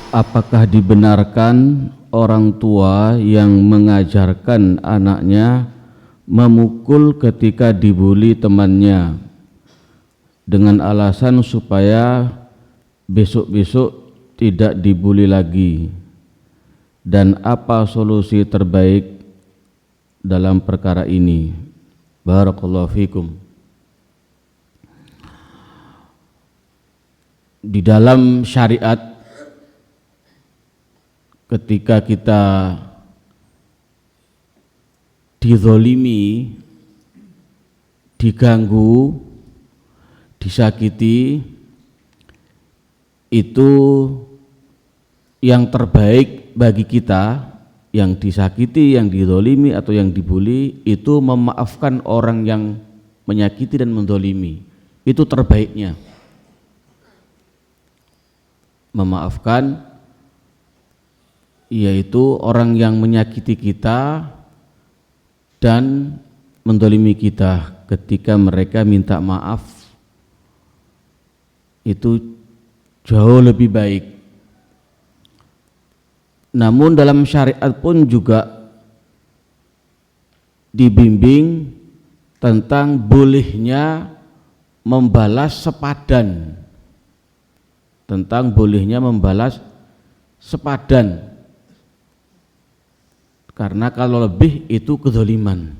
Apakah dibenarkan orang tua yang mengajarkan anaknya memukul ketika dibuli temannya dengan alasan supaya besok-besok tidak dibuli lagi? Dan apa solusi terbaik dalam perkara ini? Barakallahu fikum. Di dalam syariat, ketika kita dizolimi, diganggu, disakiti, itu yang terbaik bagi kita yang disakiti, yang dizolimi atau yang dibuli, itu memaafkan orang yang menyakiti dan menzolimi. Itu terbaiknya, memaafkan, yaitu orang yang menyakiti kita dan menzalimi kita. Ketika mereka minta maaf, itu jauh lebih baik. Namun dalam syariat pun juga dibimbing tentang bolehnya membalas sepadan, tentang bolehnya membalas sepadan. Karena kalau lebih itu kezaliman.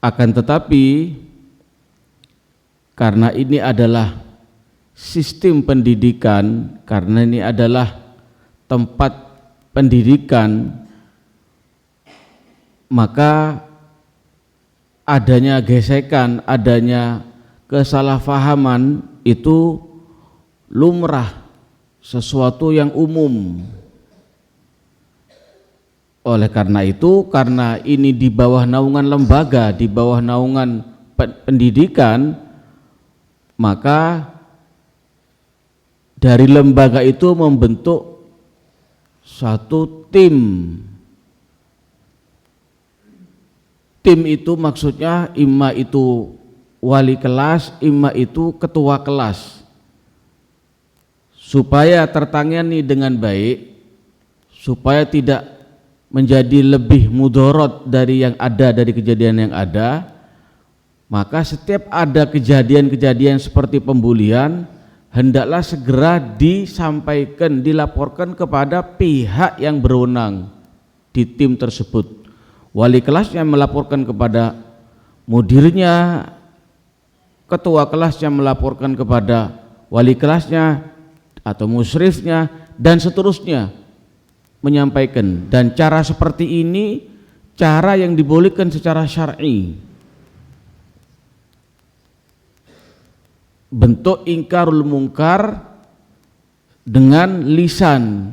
Akan tetapi karena ini adalah sistem pendidikan, karena ini adalah tempat pendidikan, maka adanya gesekan, adanya kesalahpahaman itu lumrah, sesuatu yang umum. Oleh karena itu, karena ini di bawah naungan lembaga, di bawah naungan pendidikan, maka dari lembaga itu membentuk satu tim. Tim itu maksudnya imma itu wali kelas, imma itu ketua kelas, supaya tertangani dengan baik, supaya tidak menjadi lebih mudorot dari yang ada, dari kejadian yang ada. Maka setiap ada kejadian-kejadian seperti pembulian, hendaklah segera disampaikan, dilaporkan kepada pihak yang berwenang di tim tersebut. Wali kelasnya melaporkan kepada mudirnya, ketua kelasnya melaporkan kepada wali kelasnya atau musyrifnya, dan seterusnya, menyampaikan. Dan cara seperti ini cara yang dibolehkan secara syar'i. Bentuk ingkarul mungkar dengan lisan,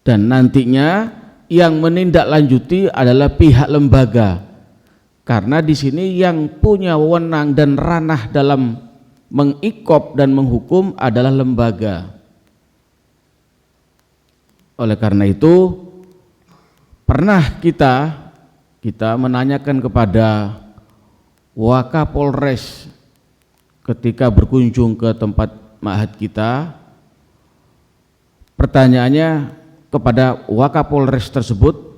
dan nantinya yang menindaklanjuti adalah pihak lembaga, karena di sini yang punya wewenang dan ranah dalam mengikop dan menghukum adalah lembaga. Oleh karena itu, pernah kita menanyakan kepada Wakapolres ketika berkunjung ke tempat ma'had kita. Pertanyaannya kepada Wakapolres tersebut,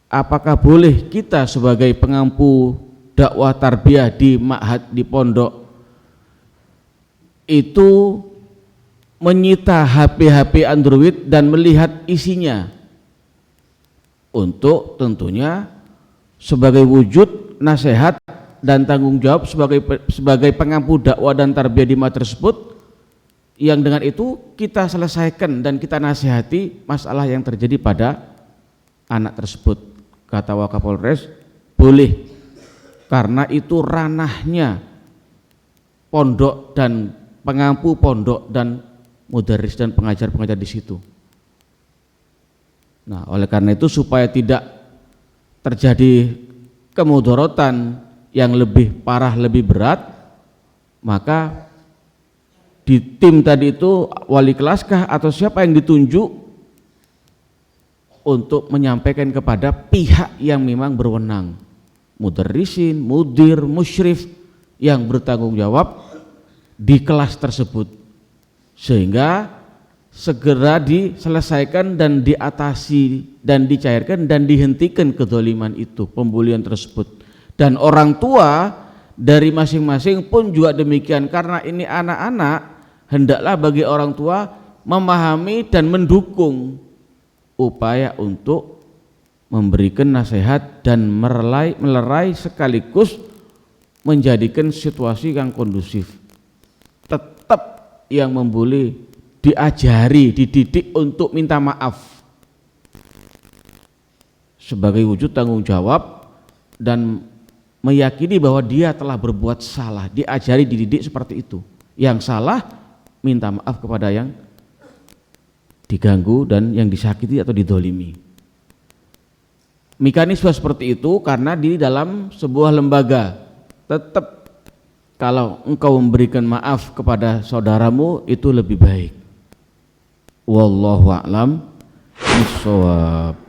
apakah boleh kita sebagai pengampu dakwah tarbiyah di ma'had, di pondok, itu menyita HP-HP Android dan melihat isinya, untuk tentunya sebagai wujud nasihat dan tanggung jawab sebagai pengampu dakwah dan tarbiyah di ma'had tersebut, yang dengan itu kita selesaikan dan kita nasihati masalah yang terjadi pada anak tersebut. Kata Wakapolres, boleh, karena itu ranahnya pondok dan pengampu pondok dan mudarris dan pengajar-pengajar di situ. Nah, oleh karena itu supaya tidak terjadi kemudorotan yang lebih parah, lebih berat, maka di tim tadi itu wali kelaskah atau siapa yang ditunjuk untuk menyampaikan kepada pihak yang memang berwenang, mudarrisin, mudir, musyrif yang bertanggung jawab di kelas tersebut, sehingga segera diselesaikan dan diatasi dan dicairkan dan dihentikan kezaliman itu, pembulian tersebut. Dan orang tua dari masing-masing pun juga demikian, karena ini anak-anak, hendaklah bagi orang tua memahami dan mendukung upaya untuk memberikan nasihat dan melerai sekaligus menjadikan situasi yang kondusif. Tetap yang membuli diajari, dididik untuk minta maaf sebagai wujud tanggung jawab dan meyakini bahwa dia telah berbuat salah. Diajari, dididik seperti itu. Yang salah minta maaf kepada yang diganggu dan yang disakiti atau didolimi. Mekanisme seperti itu karena di dalam sebuah lembaga tetap kalau engkau memberikan maaf kepada saudaramu itu lebih baik. Wallahu a'lam bishawab.